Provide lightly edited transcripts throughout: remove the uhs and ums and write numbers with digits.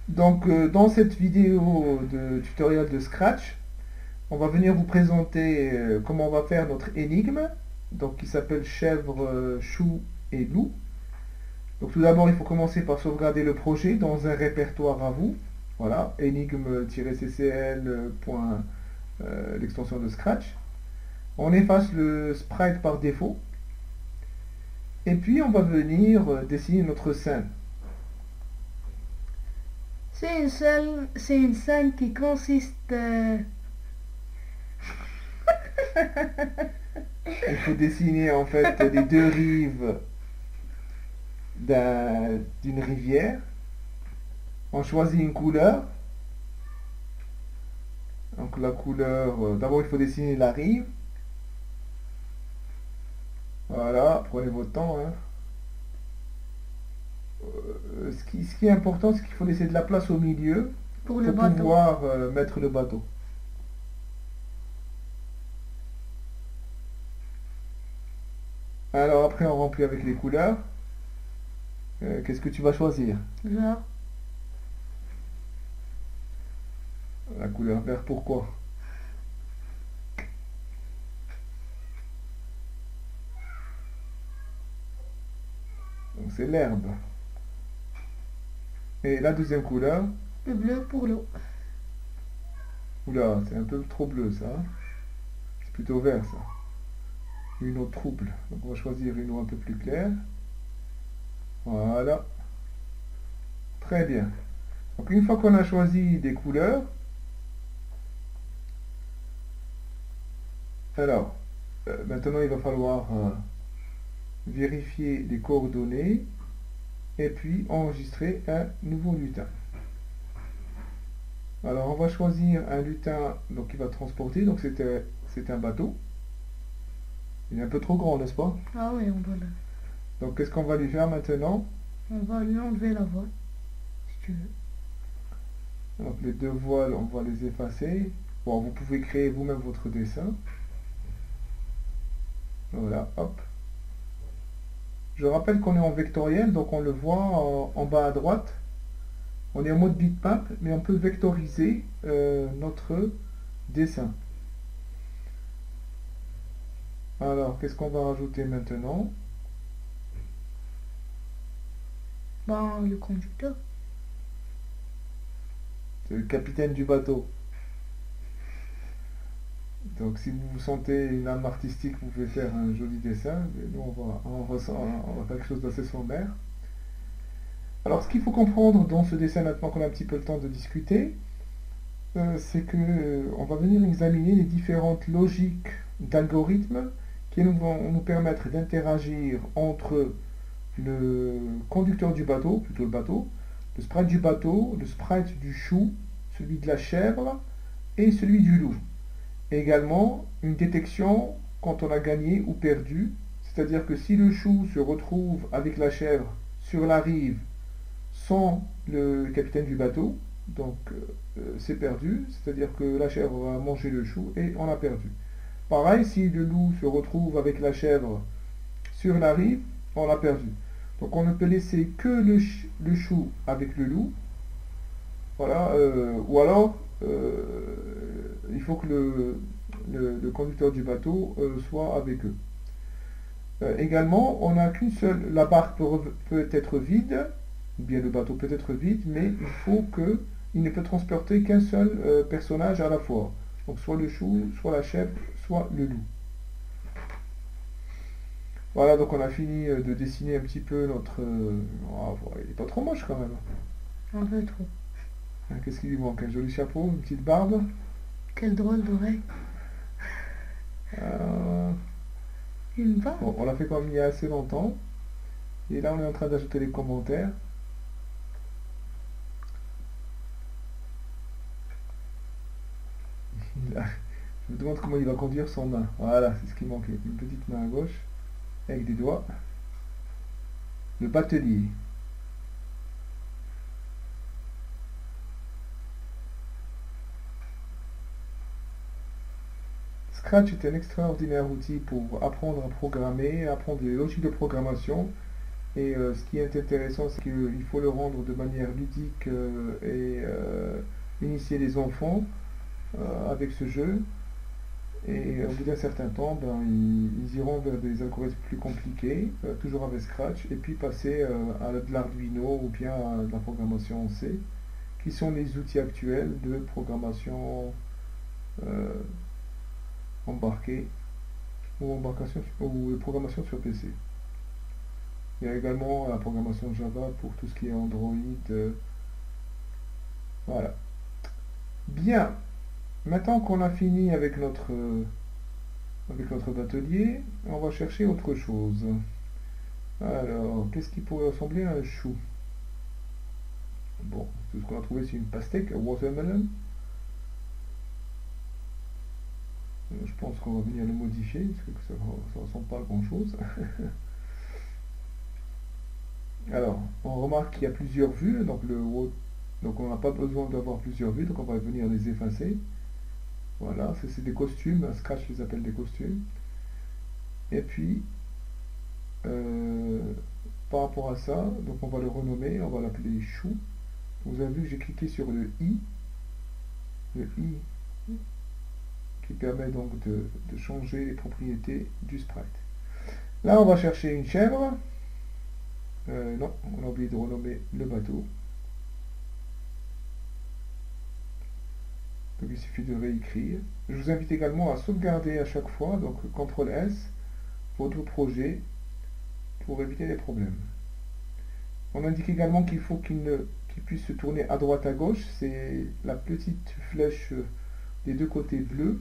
Donc, dans cette vidéo de tutoriel de Scratch, on va venir vous présenter comment on va faire notre énigme, donc qui s'appelle chèvre, chou et loup. Donc tout d'abord, il faut commencer par sauvegarder le projet dans un répertoire à vous. Voilà, énigme-ccl. L'extension de Scratch. On efface le sprite par défaut. Et puis on va venir dessiner notre scène. C'est une scène qui consiste... Il faut dessiner en fait les deux rives d'une rivière. On choisit une couleur. Donc la couleur, d'abord il faut dessiner la rive. Voilà, prenez votre temps, hein. Ce qui est important, c'est qu'il faut laisser de la place au milieu pour le pour bateau. pouvoir mettre le bateau. Alors après on remplit avec les couleurs. Qu'est-ce que tu vas choisir? Genre, La couleur vert, pourquoi? Donc c'est l'herbe. Et la deuxième couleur? le bleu pour l'eau. Oula, c'est un peu trop bleu ça, hein. C'est plutôt vert ça. Une eau trouble. Donc on va choisir une eau un peu plus claire. Voilà. Très bien. Donc une fois qu'on a choisi des couleurs, alors maintenant il va falloir vérifier les coordonnées et puis enregistrer un nouveau lutin. Alors on va choisir un lutin donc, qui va transporter, donc c'est un bateau. Il est un peu trop grand, n'est-ce pas? Ah oui, Donc qu'est-ce qu'on va lui faire maintenant? on va lui enlever la voile, si tu veux. Donc les deux voiles, on va les effacer. Bon, vous pouvez créer vous-même votre dessin. Voilà, hop. Je rappelle qu'on est en vectoriel, donc on le voit en bas à droite. On est en mode bitmap, mais on peut vectoriser notre dessin. Alors, qu'est-ce qu'on va rajouter maintenant? Ben, le conducteur. C'est le capitaine du bateau. Donc si vous vous sentez une âme artistique, vous pouvez faire un joli dessin. Mais nous, on va faire quelque chose d'assez sommaire. Alors, ce qu'il faut comprendre dans ce dessin, maintenant qu'on a un petit peu le temps de discuter, c'est que on va venir examiner les différentes logiques d'algorithmes qui vont nous permettre d'interagir entre le conducteur du bateau, plutôt le bateau, le sprite du bateau, le sprite du chou, celui de la chèvre et celui du loup. Et également une détection quand on a gagné ou perdu, c'est-à-dire que si le chou se retrouve avec la chèvre sur la rive sans le capitaine du bateau, donc c'est perdu, c'est-à-dire que la chèvre a mangé le chou et on a perdu. Pareil, si le loup se retrouve avec la chèvre sur la rive, on a perdu. Donc on ne peut laisser que le chou avec le loup, voilà, ou alors il faut que le conducteur du bateau soit avec eux. Également, on n'a qu'une seule, la barque peut être vide, ou bien le bateau peut être vide, mais il ne peut transporter qu'un seul personnage à la fois. Donc soit le chou, soit la chèvre, soit le loup. Voilà, donc on a fini de dessiner un petit peu notre... oh, il n'est pas trop moche quand même. Un peu trop. Hein, qu'est-ce qu'il lui manque? Un joli chapeau, une petite barbe. Quelle drôle d'oreille. Euh, Une barbe. bon, on l'a fait comme il y a assez longtemps. Et là, on est en train d'ajouter les commentaires. Je me demande comment il va conduire son main. Voilà, c'est ce qui manquait. Une petite main à gauche, avec des doigts. Le batelier. Scratch est un extraordinaire outil pour apprendre à programmer, apprendre les logiques de programmation Et ce qui est intéressant, c'est qu'il faut le rendre de manière ludique et initier les enfants avec ce jeu. Et au bout d'un certain temps, ben, ils iront vers des algorithmes plus compliqués, toujours avec Scratch, et puis passer à de l'Arduino ou bien à de la programmation en C, qui sont les outils actuels de programmation euh, embarquée ou de programmation sur PC. Il y a également la programmation Java pour tout ce qui est Android. Voilà. Bien. Maintenant qu'on a fini avec notre batelier, on va chercher autre chose. Alors, qu'est-ce qui pourrait ressembler à un chou? Bon, tout ce qu'on a trouvé, c'est une pastèque, un watermelon. Je pense qu'on va venir le modifier, parce que ça ne ressemble pas à grand-chose. Alors, on remarque qu'il y a plusieurs vues, donc on n'a pas besoin d'avoir plusieurs vues, donc on va venir les effacer. Voilà, ça c'est des costumes, Scratch les appelle des costumes. Et puis, euh, par rapport à ça, donc on va le renommer, on va l'appeler chou. Vous avez vu que j'ai cliqué sur le i qui permet donc de changer les propriétés du sprite. Là, on va chercher une chèvre. Non, on a oublié de renommer le bateau. Donc il suffit de réécrire. Je vous invite également à sauvegarder à chaque fois, donc CTRL S, votre projet pour éviter les problèmes. On indique également qu'il faut qu'il puisse se tourner à droite à gauche. C'est la petite flèche des deux côtés bleus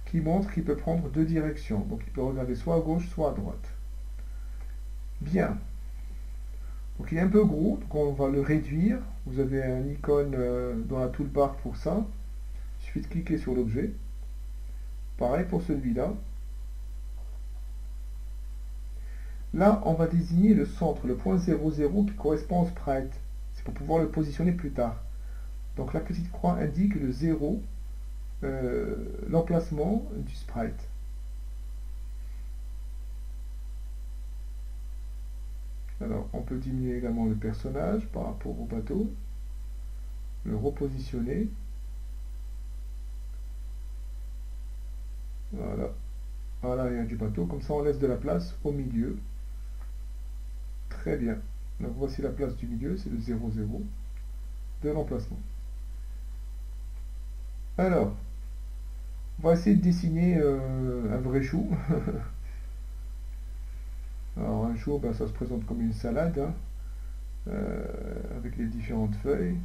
qui montre qu'il peut prendre deux directions. Donc il peut regarder soit à gauche, soit à droite. Bien. Donc il est un peu gros, donc on va le réduire. Vous avez un icône dans la toolbar pour ça. Il suffit de cliquer sur l'objet. Pareil pour celui-là. Là, on va désigner le centre, le point 00 qui correspond au sprite. C'est pour pouvoir le positionner plus tard. Donc la petite croix indique le 0, l'emplacement du sprite. Alors, on peut diminuer également le personnage par rapport au bateau, le repositionner. Voilà, à l'arrière du bateau, comme ça on laisse de la place au milieu. Très bien. Donc voici la place du milieu, c'est le 0,0 de l'emplacement. Alors, on va essayer de dessiner un vrai chou. Alors un chou, ben, ça se présente comme une salade, hein, avec les différentes feuilles.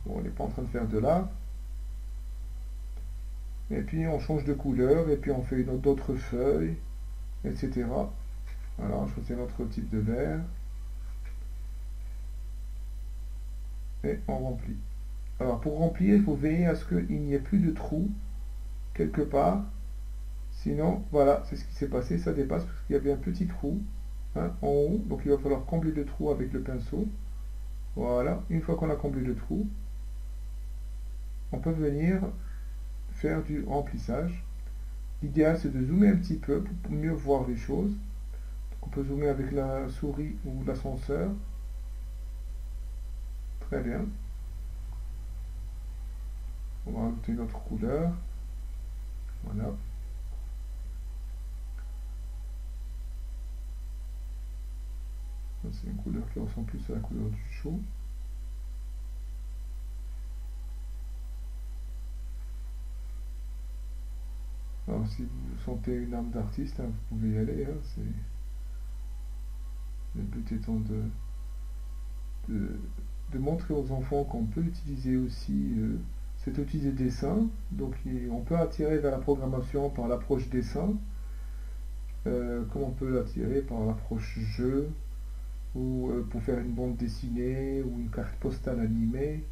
Bon, on n'est pas en train de faire de l'art. Et puis on change de couleur, et puis on fait d'autres feuilles, etc. Alors on choisit un autre type de verre. Et on remplit. Alors pour remplir, il faut veiller à ce qu'il n'y ait plus de trous quelque part. Sinon, voilà, c'est ce qui s'est passé, ça dépasse parce qu'il y avait un petit trou, hein, en haut. Donc il va falloir combler le trou avec le pinceau. Voilà, une fois qu'on a comblé le trou, on peut venir faire du remplissage. L'idéal c'est de zoomer un petit peu pour mieux voir les choses. Donc, on peut zoomer avec la souris ou l'ascenseur. Très bien. On va ajouter une autre couleur. Voilà. C'est une couleur qui ressemble plus à la couleur du chou. Alors si vous sentez une âme d'artiste, hein, vous pouvez y aller. Hein, le but étant de montrer aux enfants qu'on peut utiliser aussi cet outil de dessin. Donc on peut attirer vers la programmation par l'approche dessin, comme on peut l'attirer par l'approche jeu, ou pour faire une bande dessinée ou une carte postale animée.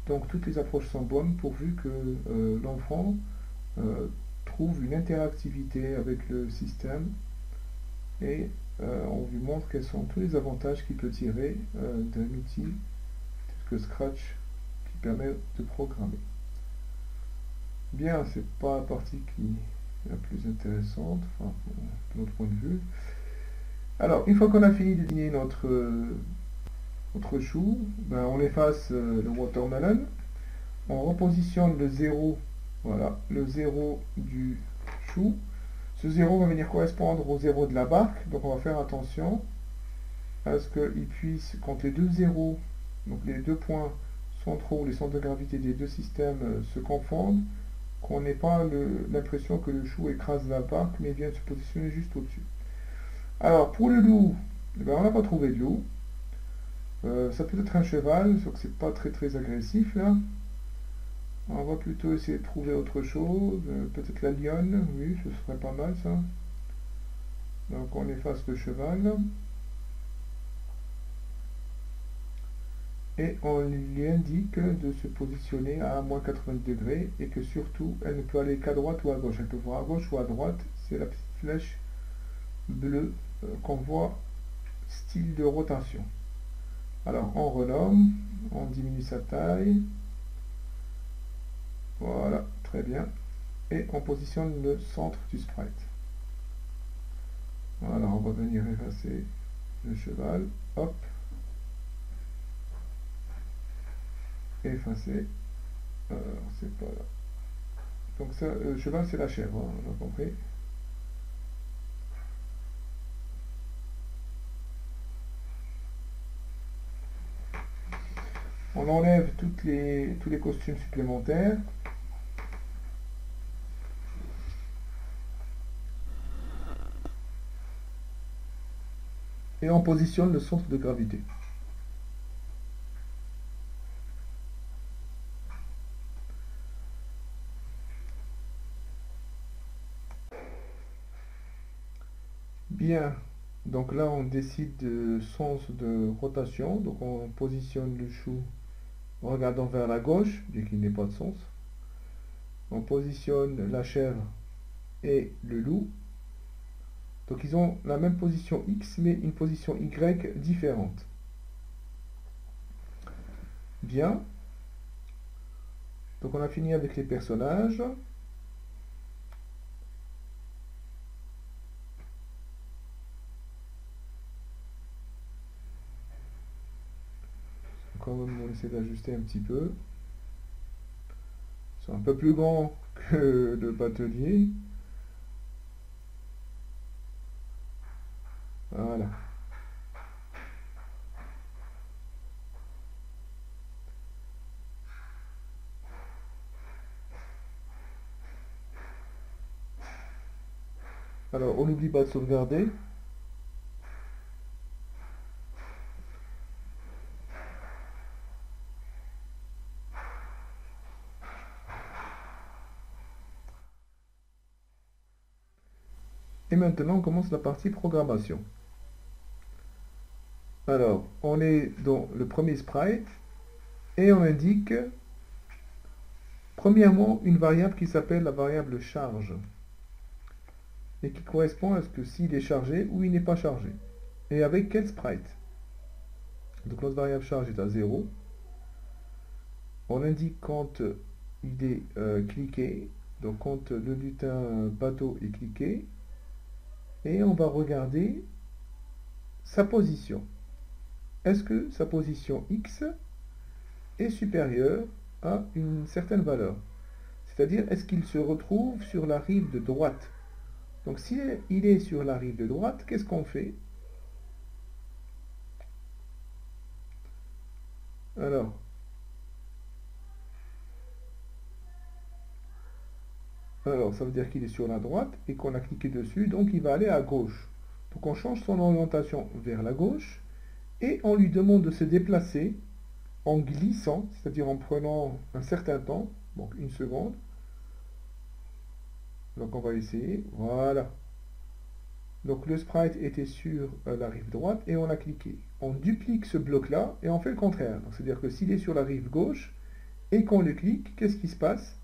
Donc toutes les approches sont bonnes pourvu que l'enfant trouve une interactivité avec le système et on lui montre quels sont tous les avantages qu'il peut tirer d'un outil tel que Scratch qui permet de programmer. Bien, c'est pas la partie qui est la plus intéressante, enfin, de notre point de vue. Alors, une fois qu'on a fini de dessiner notre chou, ben, on efface le watermelon. On repositionne le 0, voilà, le 0 du chou. Ce 0 va venir correspondre au 0 de la barque, donc on va faire attention à ce qu'il puisse, quand les deux zéros, donc les deux points centraux, les centres de gravité des deux systèmes se confondent, qu'on n'ait pas l'impression que le chou écrase la barque, mais vient se positionner juste au-dessus. Alors, pour le loup, eh ben, on n'a pas trouvé de loup. Ça peut être un cheval, sauf que c'est pas très agressif là. On va plutôt essayer de trouver autre chose. Peut-être la lionne, oui, ce serait pas mal ça. Donc on efface le cheval. Et on lui indique de se positionner à moins 90 degrés et que surtout elle ne peut aller qu'à droite ou à gauche. Elle peut voir à gauche ou à droite. C'est la petite flèche bleue qu'on voit style de rotation. Alors on renomme, on diminue sa taille. Voilà, très bien. Et on positionne le centre du sprite. Voilà, on va venir effacer le cheval. Hop. Effacer. C'est pas là. Donc ça, le cheval c'est la chèvre, hein, on a compris. On enlève tous les costumes supplémentaires. Et on positionne le centre de gravité. Bien, donc là on décide de sens de rotation, donc on positionne le chou en regardant vers la gauche, vu qu'il n'est pas de sens. On positionne la chèvre et le loup. Donc ils ont la même position X, mais une position Y différente. Bien. Donc on a fini avec les personnages. Quand même, on essaie d'ajuster un petit peu. Ils sont un peu plus grands que le batelier. Voilà. Alors, on n'oublie pas de sauvegarder. Et maintenant, on commence la partie programmation. Alors, on est dans le premier sprite et on indique premièrement une variable qui s'appelle la variable charge et qui correspond à ce que s'il est chargé ou il n'est pas chargé. Et avec quel sprite? Donc notre variable charge est à 0. On indique quand il est cliqué, donc quand le lutin bateau est cliqué, et on va regarder sa position. Est-ce que sa position X est supérieure à une certaine valeur? C'est-à-dire, est-ce qu'il se retrouve sur la rive de droite? Donc si il est sur la rive de droite, qu'est-ce qu'on fait? Alors, ça veut dire qu'il est sur la droite et qu'on a cliqué dessus, donc il va aller à gauche. Donc on change son orientation vers la gauche et on lui demande de se déplacer en glissant, c'est-à-dire en prenant un certain temps, donc une seconde. Donc on va essayer, voilà. Donc le sprite était sur la rive droite et on a cliqué. On duplique ce bloc-là et on fait le contraire. C'est-à-dire que s'il est sur la rive gauche et qu'on le clique, qu'est-ce qui se passe?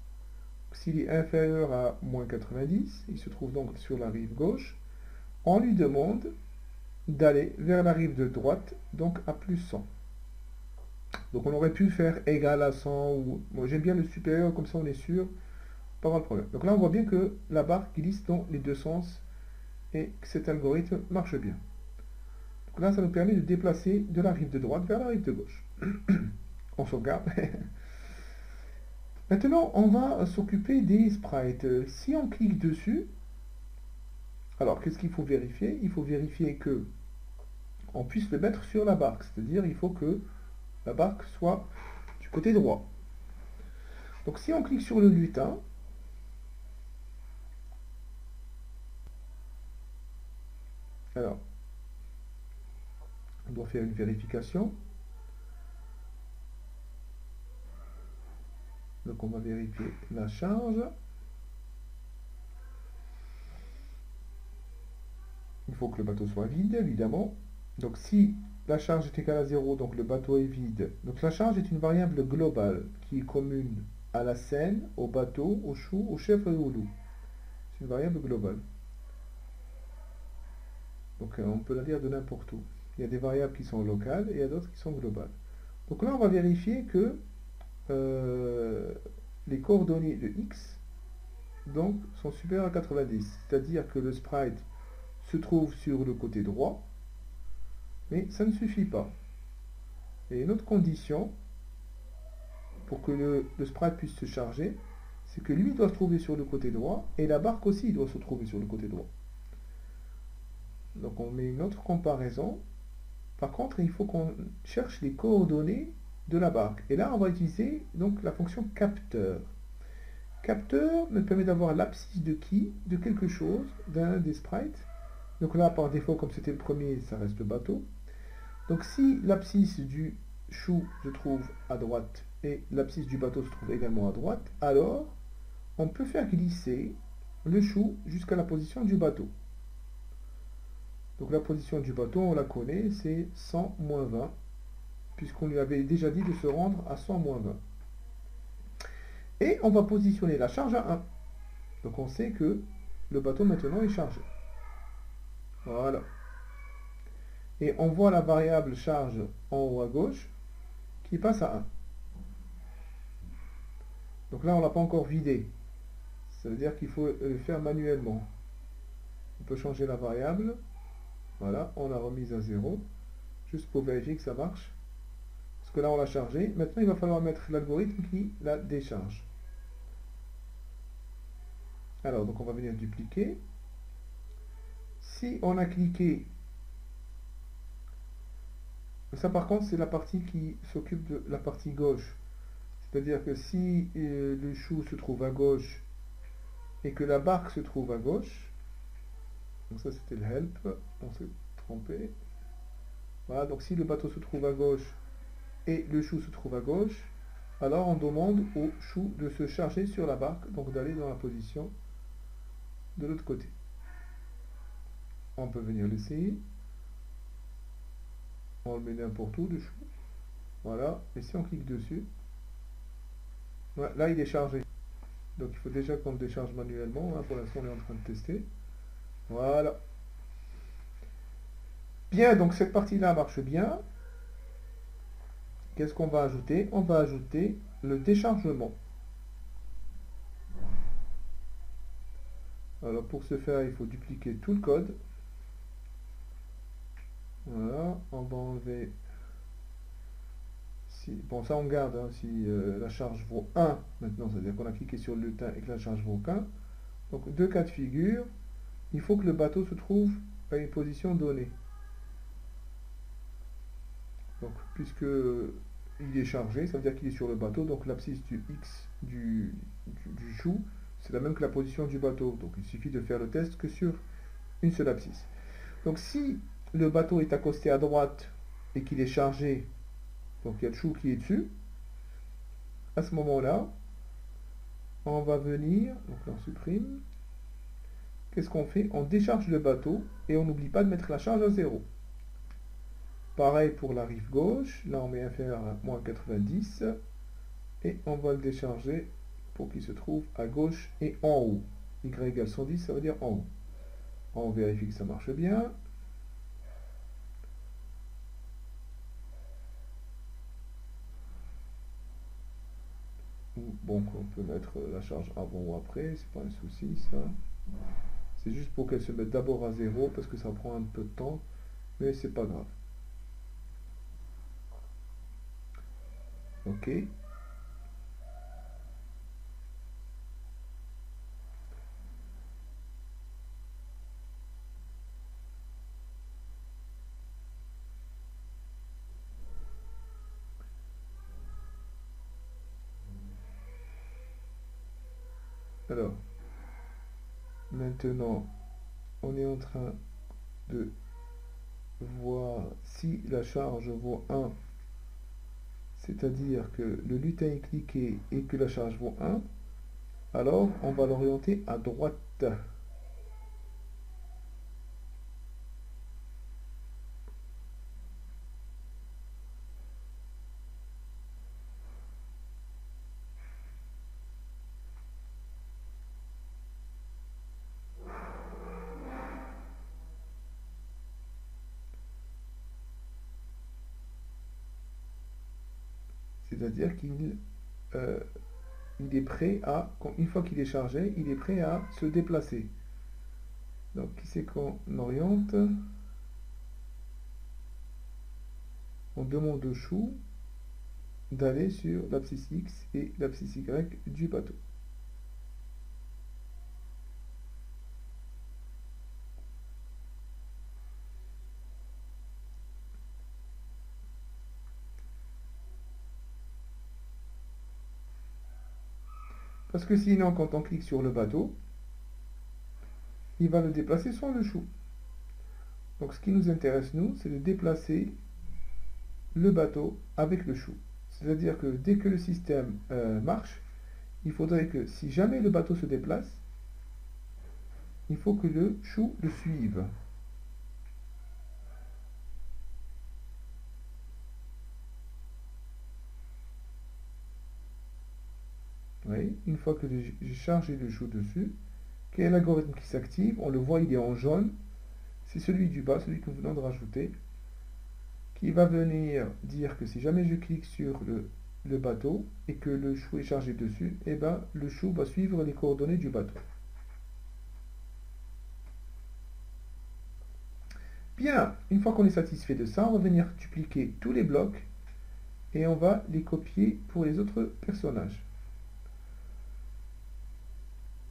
S'il est inférieur à moins 90, il se trouve donc sur la rive gauche, on lui demande d'aller vers la rive de droite, donc à plus 100. Donc on aurait pu faire égal à 100, ou bon, j'aime bien le supérieur, comme ça on est sûr, pas mal de problème. Donc là on voit bien que la barre glisse dans les deux sens et que cet algorithme marche bien. Donc là, ça nous permet de déplacer de la rive de droite vers la rive de gauche. On sauvegarde. Maintenant, on va s'occuper des sprites. Si on clique dessus, alors qu'est-ce qu'il faut vérifier? Il faut vérifier que on puisse le mettre sur la barque, c'est-à-dire il faut que la barque soit du côté droit. Donc si on clique sur le lutin, alors on doit faire une vérification. Donc on va vérifier la charge. Il faut que le bateau soit vide, évidemment. Donc si la charge est égale à 0, donc le bateau est vide. Donc la charge est une variable globale qui est commune à la seine, au bateau, au chou, au chef et au loup. C'est une variable globale. Donc on peut la dire de n'importe où. Il y a des variables qui sont locales et il y a d'autres qui sont globales. Donc là on va vérifier que les coordonnées de x donc, sont supérieures à 90. C'est-à-dire que le sprite se trouve sur le côté droit, mais ça ne suffit pas. Et une autre condition pour que le sprite puisse se charger, c'est que lui doit se trouver sur le côté droit et la barque aussi doit se trouver sur le côté droit. Donc on met une autre comparaison. Par contre, il faut qu'on cherche les coordonnées de la barque. Et là, on va utiliser donc la fonction capteur. Capteur me permet d'avoir l'abscisse de quelque chose, d'un des sprites. Donc là, par défaut, comme c'était le premier, ça reste le bateau. Donc si l'abscisse du chou se trouve à droite et l'abscisse du bateau se trouve également à droite, alors on peut faire glisser le chou jusqu'à la position du bateau. Donc la position du bateau, on la connaît, c'est 100-20, puisqu'on lui avait déjà dit de se rendre à 100-20. Et on va positionner la charge à 1. Donc on sait que le bateau maintenant est chargé. Voilà. Et on voit la variable charge en haut à gauche qui passe à 1. Donc là, on ne l'a pas encore vidé. Ça veut dire qu'il faut le faire manuellement. On peut changer la variable. Voilà, on l'a remise à 0. Juste pour vérifier que ça marche. Parce que là, on l'a chargé. Maintenant, il va falloir mettre l'algorithme qui la décharge. Alors, donc on va venir dupliquer. Si on a cliqué, ça par contre c'est la partie qui s'occupe de la partie gauche. C'est-à-dire que si le chou se trouve à gauche et que la barque se trouve à gauche, donc ça c'était le help, on s'est trompé. Voilà, donc si le bateau se trouve à gauche et le chou se trouve à gauche, alors on demande au chou de se charger sur la barque, donc d'aller dans la position de l'autre côté. On peut venir l'essayer. On le met n'importe où, le chou. Voilà. Et si on clique dessus, ouais, là il est chargé. Donc il faut déjà qu'on le décharge manuellement. Hein. Pour l'instant on est en train de tester. Voilà. Bien, donc cette partie-là marche bien. Qu'est-ce qu'on va ajouter? On va ajouter le déchargement. Alors pour ce faire, il faut dupliquer tout le code. Voilà, on va enlever. Bon, ça on garde, hein, si la charge vaut 1 maintenant, c'est-à-dire qu'on a cliqué sur le lutin et que la charge vaut 1. Donc deux cas de figure, il faut que le bateau se trouve à une position donnée. Donc puisque il est chargé, ça veut dire qu'il est sur le bateau, donc l'abscisse du X du chou, c'est la même que la position du bateau. Donc il suffit de faire le test que sur une seule abscisse. Donc si le bateau est accosté à droite et qu'il est chargé, donc il y a le chou qui est dessus, à ce moment-là, on va venir, donc là on supprime, qu'est-ce qu'on fait? On décharge le bateau et on n'oublie pas de mettre la charge à 0. Pareil pour la rive gauche, là on met inférieur à moins 90 et on va le décharger pour qu'il se trouve à gauche et en haut. Y égale 110, ça veut dire en haut. On vérifie que ça marche bien. Bon, on peut mettre la charge avant ou après, c'est pas un souci ça. C'est juste pour qu'elle se mette d'abord à 0 parce que ça prend un peu de temps mais c'est pas grave. Ok. Alors, maintenant, on est en train de voir si la charge vaut 1, c'est-à-dire que le lutin est cliqué et que la charge vaut 1, alors on va l'orienter à droite. C'est-à-dire qu'il il est prêt à, une fois qu'il est chargé, il est prêt à se déplacer. Donc, qui c'est qu'on oriente? On demande au chou d'aller sur l'abscisse X et l'abscisse Y du bateau. Parce que sinon, quand on clique sur le bateau, il va le déplacer sans le chou. Donc ce qui nous intéresse, nous, c'est de déplacer le bateau avec le chou. C'est-à-dire que dès que le système marche, il faudrait que si jamais le bateau se déplace, il faut que le chou le suive. Oui, une fois que j'ai chargé le chou dessus, quel est l'algorithme qui s'active? On le voit, il est en jaune. C'est celui du bas, celui que nous venons de rajouter, qui va venir dire que si jamais je clique sur le bateau et que le chou est chargé dessus, eh ben, le chou va suivre les coordonnées du bateau. Bien, une fois qu'on est satisfait de ça, on va venir dupliquer tous les blocs et on va les copier pour les autres personnages.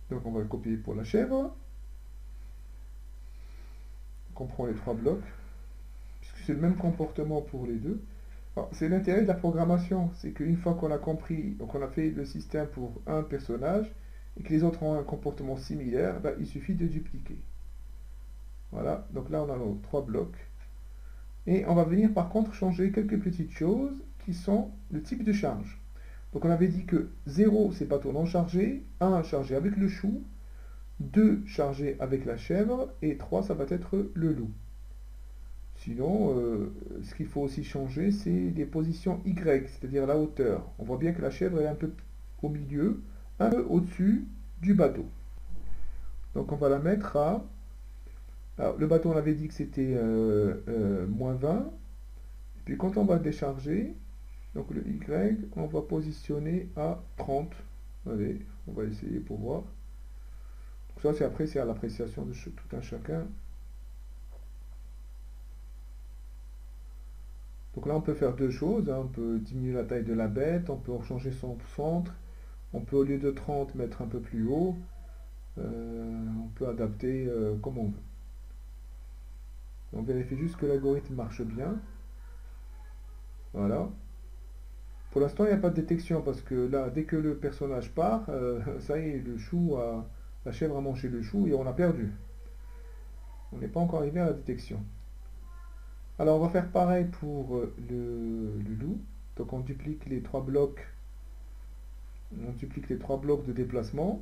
Donc on va le copier pour la chèvre. Donc on prend les 3 blocs, puisque c'est le même comportement pour les deux. C'est l'intérêt de la programmation, c'est qu'une fois qu'on a compris, donc on a fait le système pour un personnage, et que les autres ont un comportement similaire, ben, il suffit de dupliquer. Voilà, donc là on a nos 3 blocs. Et on va venir par contre changer quelques petites choses qui sont le type de charge. Donc on avait dit que 0 c'est bateau non chargé, 1 chargé avec le chou, 2 chargé avec la chèvre, et 3 ça va être le loup. Sinon, ce qu'il faut aussi changer, c'est les positions Y, c'est-à-dire la hauteur. On voit bien que la chèvre est un peu au milieu, un peu au-dessus du bateau. Donc on va la mettre à... Alors, le bateau, on avait dit que c'était moins 20. Et puis quand on va décharger, donc le Y, on va positionner à 30. Allez, on va essayer pour voir. Donc ça, c'est à l'appréciation de tout un chacun. Donc là, on peut faire deux choses, hein. On peut diminuer la taille de la bête, on peut changer son centre, on peut au lieu de 30 mettre un peu plus haut, on peut adapter comme on veut. On vérifie juste que l'algorithme marche bien. Voilà. Pour l'instant, il n'y a pas de détection parce que là, dès que le personnage part, ça y est, la chèvre a mangé le chou et on a perdu. On n'est pas encore arrivé à la détection. Alors, on va faire pareil pour le loup. Donc, on duplique les 3 blocs. On duplique les 3 blocs de déplacement.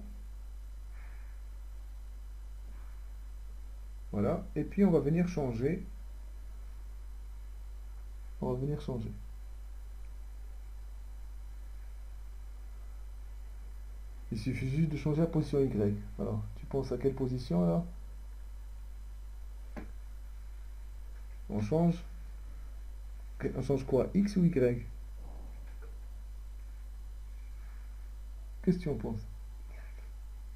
Voilà. Et puis, on va venir changer. On va venir changer. Il suffit juste de changer la position Y. Alors, tu penses à quelle position là? On change. On change quoi? X ou Y? Qu'est-ce que tu en penses?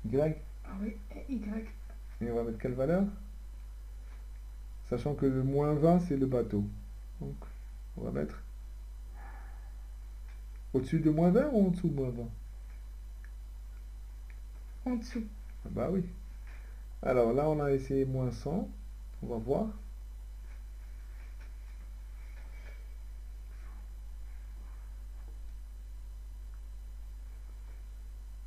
Y? Ah oui, Y. Et on va mettre quelle valeur? sachant que le -20 c'est le bateau. Donc on va mettre au-dessus de -20 ou en dessous de -20? En dessous. Ah bah oui. Alors là on a essayé -100, on va voir.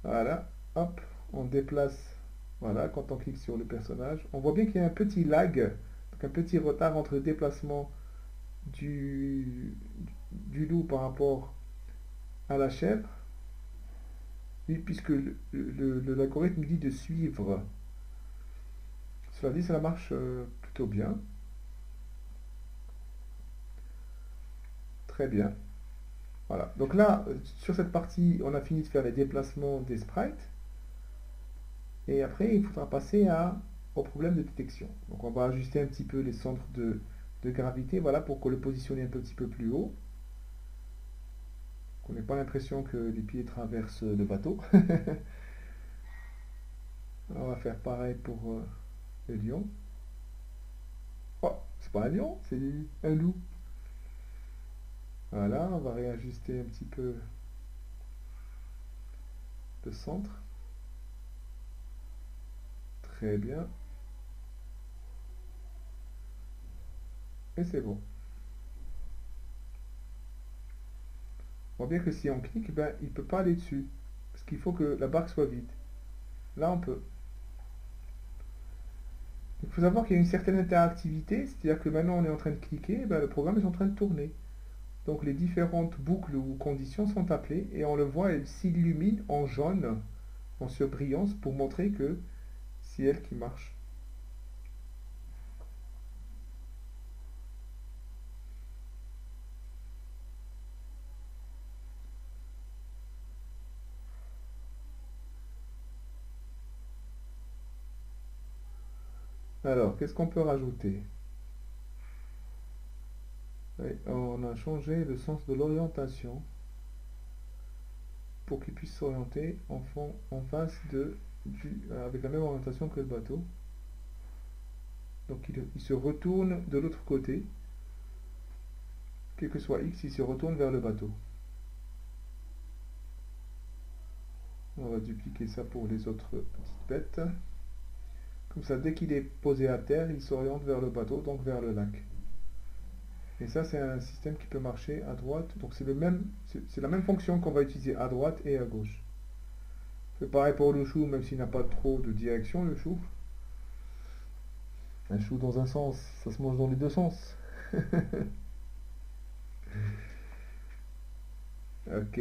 Voilà, hop, on déplace. Voilà, quand on clique sur le personnage, on voit bien qu'il y a un petit lag, donc un petit retard entre le déplacement du loup par rapport à la chèvre. Oui, puisque l'algorithme dit de suivre. Cela dit, ça marche plutôt bien. Très bien. Voilà. Donc là, sur cette partie, on a fini de faire les déplacements des sprites. Et après, il faudra passer au problème de détection. Donc on va ajuster un petit peu les centres de gravité, voilà, pour qu'on le positionne un petit peu plus haut. Qu'on n'ait pas l'impression que les pieds traversent le bateau. On va faire pareil pour le lion. Oh, c'est pas un lion, c'est un loup. Voilà, on va réajuster un petit peu le centre. Très bien. Et c'est bon. On voit bien que si on clique, ben, il ne peut pas aller dessus. Parce qu'il faut que la barre soit vide. Là, on peut. Il faut savoir qu'il y a une certaine interactivité, c'est-à-dire que maintenant on est en train de cliquer, ben, le programme est en train de tourner. Donc les différentes boucles ou conditions sont appelées et on le voit, elle s'illumine en jaune, en surbrillance, pour montrer que c'est elle qui marche. Alors, qu'est-ce qu'on peut rajouter? Oui, on a changé le sens de l'orientation pour qu'il puisse s'orienter en face avec la même orientation que le bateau. Donc il se retourne de l'autre côté. Quel que soit X, il se retourne vers le bateau. On va dupliquer ça pour les autres petites bêtes. Comme ça, dès qu'il est posé à terre, il s'oriente vers le bateau, donc vers le lac. Et ça, c'est un système qui peut marcher à droite. Donc c'est la même fonction qu'on va utiliser à droite et à gauche. C'est pareil pour le chou, même s'il n'a pas trop de direction, le chou. Un chou dans un sens, ça se mange dans les deux sens. Ok.